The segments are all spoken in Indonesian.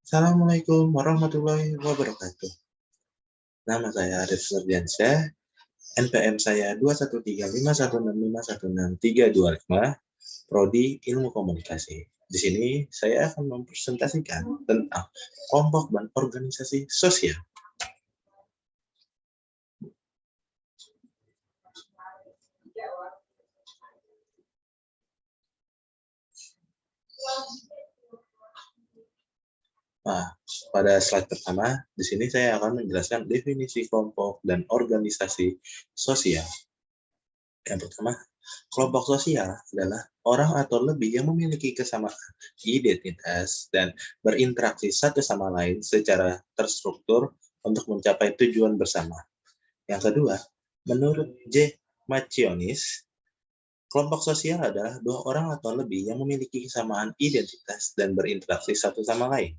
Assalamualaikum warahmatullahi wabarakatuh. Nama saya Arif Ferdiansyah, NPM saya 213516516325, Prodi Ilmu Komunikasi. Di sini saya akan mempresentasikan tentang kelompok dan organisasi sosial. Nah, pada slide pertama, di sini saya akan menjelaskan definisi kelompok dan organisasi sosial. Yang pertama, kelompok sosial adalah orang atau lebih yang memiliki kesamaan identitas dan berinteraksi satu sama lain secara terstruktur untuk mencapai tujuan bersama. Yang kedua, menurut J. Macionis, kelompok sosial adalah dua orang atau lebih yang memiliki kesamaan identitas dan berinteraksi satu sama lain.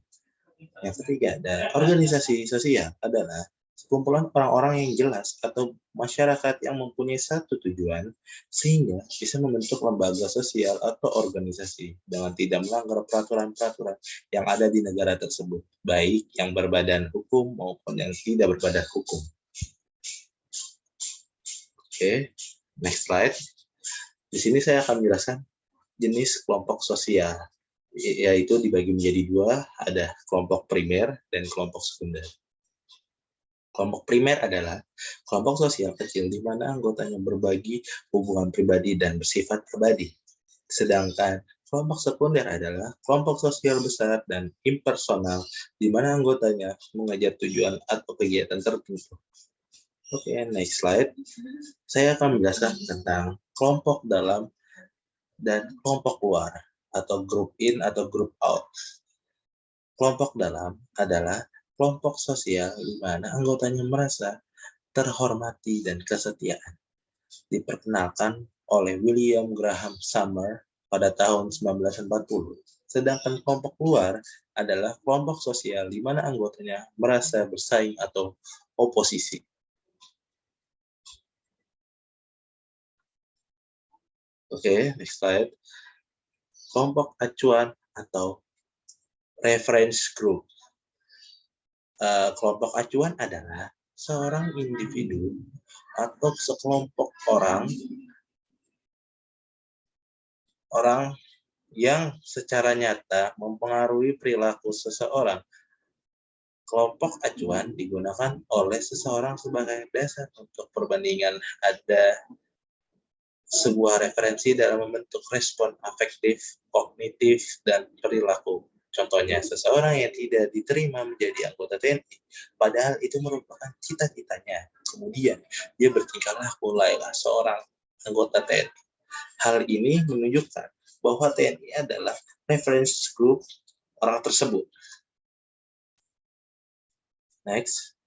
Yang ketiga, ada organisasi sosial adalah sekumpulan orang-orang yang jelas atau masyarakat yang mempunyai satu tujuan sehingga bisa membentuk lembaga sosial atau organisasi dengan tidak melanggar peraturan-peraturan yang ada di negara tersebut, baik yang berbadan hukum maupun yang tidak berbadan hukum. Oke, next slide. Di sini saya akan menjelaskan jenis kelompok sosial, yaitu dibagi menjadi dua, ada kelompok primer dan kelompok sekunder. Kelompok primer adalah kelompok sosial kecil di mana anggotanya berbagi hubungan pribadi dan bersifat abadi. Sedangkan kelompok sekunder adalah kelompok sosial besar dan impersonal di mana anggotanya mengejar tujuan atau kegiatan tertentu. Oke, next slide. Saya akan menjelaskan tentang kelompok dalam dan kelompok luar atau group in atau group out. Kelompok dalam adalah kelompok sosial di mana anggotanya merasa terhormati dan kesetiaan. Diperkenalkan oleh William Graham Summer pada tahun 1940. Sedangkan kelompok luar adalah kelompok sosial di mana anggotanya merasa bersaing atau oposisi. Oke, next slide. Kelompok acuan atau reference group. Kelompok acuan adalah seorang individu atau sekelompok orang yang secara nyata mempengaruhi perilaku seseorang. Kelompok acuan digunakan oleh seseorang sebagai dasar untuk perbandingan ada sebuah referensi dalam membentuk respon afektif, kognitif, dan perilaku. Contohnya, seseorang yang tidak diterima menjadi anggota TNI, padahal itu merupakan cita-citanya. Kemudian, dia bertingkah laku layaknya seorang anggota TNI. Hal ini menunjukkan bahwa TNI adalah reference group orang tersebut. Next.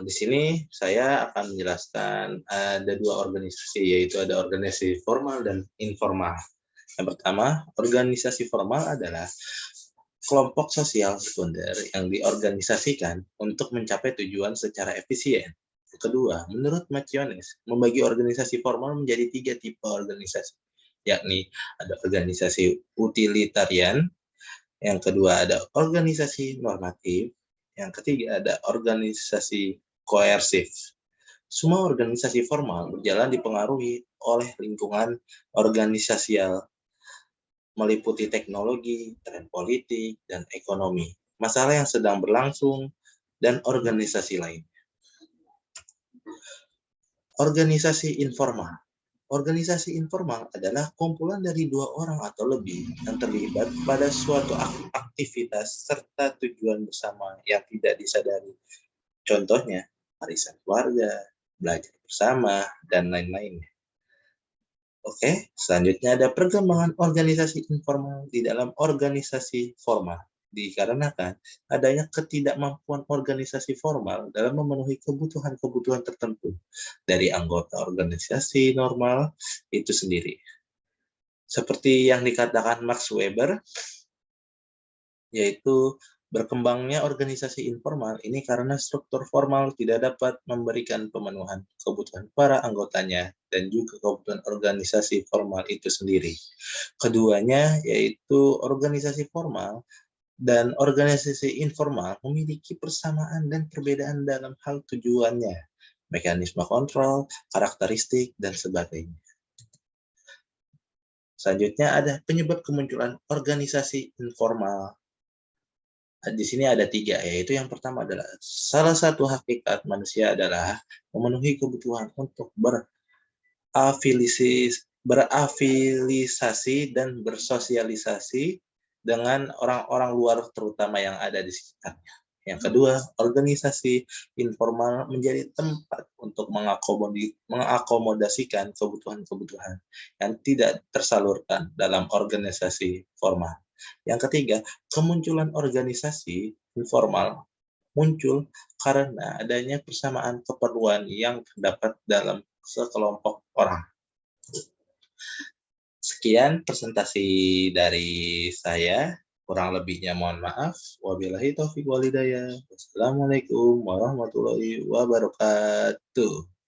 Di sini saya akan menjelaskan ada dua organisasi, yaitu ada organisasi formal dan informal. Yang pertama, organisasi formal adalah kelompok sosial sekunder yang diorganisasikan untuk mencapai tujuan secara efisien. Yang kedua, menurut Macionis, membagi organisasi formal menjadi 3 tipe organisasi, yakni ada organisasi utilitarian, yang kedua ada organisasi normatif, yang ketiga ada organisasi koersif. Semua organisasi formal berjalan dipengaruhi oleh lingkungan organisasial, meliputi teknologi, tren politik, dan ekonomi, masalah yang sedang berlangsung, dan organisasi lain. Organisasi informal. Organisasi informal adalah kumpulan dari 2 orang atau lebih yang terlibat pada suatu aktivitas serta tujuan bersama yang tidak disadari. Contohnya, arisan keluarga, belajar bersama, dan lain-lainnya. Oke, selanjutnya ada perkembangan organisasi informal di dalam organisasi formal. Dikarenakan adanya ketidakmampuan organisasi formal dalam memenuhi kebutuhan-kebutuhan tertentu dari anggota organisasi normal itu sendiri. Seperti yang dikatakan Max Weber, yaitu Berkembangnya organisasi informal ini karena struktur formal tidak dapat memberikan pemenuhan kebutuhan para anggotanya dan juga kebutuhan organisasi formal itu sendiri. Keduanya yaitu organisasi formal dan organisasi informal memiliki persamaan dan perbedaan dalam hal tujuannya, mekanisme kontrol, karakteristik, dan sebagainya. Selanjutnya ada penyebab kemunculan organisasi informal. Di sini ada 3, yaitu yang pertama adalah salah satu hakikat manusia adalah memenuhi kebutuhan untuk berafilisasi dan bersosialisasi dengan orang-orang luar terutama yang ada di sekitarnya. Yang kedua, organisasi informal menjadi tempat untuk mengakomodasikan kebutuhan-kebutuhan yang tidak tersalurkan dalam organisasi formal. Yang ketiga, kemunculan organisasi informal muncul karena adanya persamaan keperluan yang terdapat dalam sekelompok orang. Sekian presentasi dari saya. Kurang lebihnya mohon maaf. Wabillahi taufiq wal hidayah. Wassalamualaikum warahmatullahi wabarakatuh.